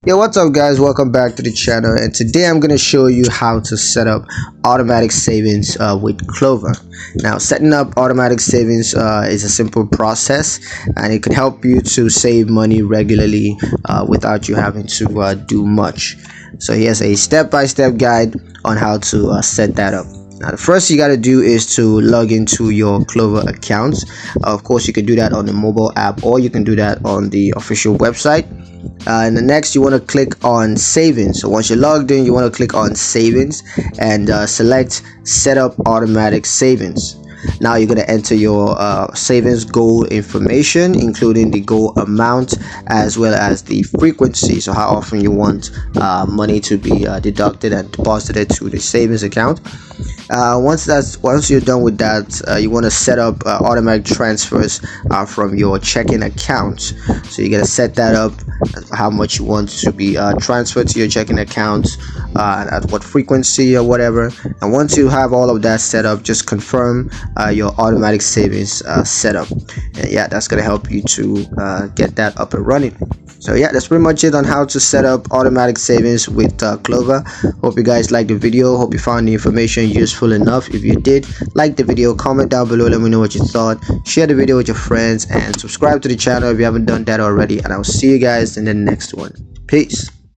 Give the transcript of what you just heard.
Yo, what's up guys, welcome back to the channel, and today I'm going to show you how to set up automatic savings with Klover. Now, setting up automatic savings is a simple process, and it can help you to save money regularly without you having to do much. So here's a step-by-step guide on how to set that up. Now, the first you got to do is to log into your Klover account. Of course, you can do that on the mobile app, or you can do that on the official website. And the next, you want to click on savings. So once you're logged in, you want to click on savings and select set up automatic savings. Now you're going to enter your savings goal information, including the goal amount as well as the frequency, so how often you want money to be deducted and deposited to the savings account. Once you're done with that, you want to set up automatic transfers from your checking account. So you're going to set that up, how much you want to be transferred to your checking account, at what frequency or whatever. And once you have all of that set up, just confirm your automatic savings setup, and yeah, that's going to help you to get that up and running. So yeah, that's pretty much it on how to set up automatic savings with Klover. Hope you guys liked the video. Hope you found the information useful enough. If you did, like the video, comment down below, let me know what you thought, share the video with your friends, and subscribe to the channel if you haven't done that already. And I'll see you guys in the next one. Peace.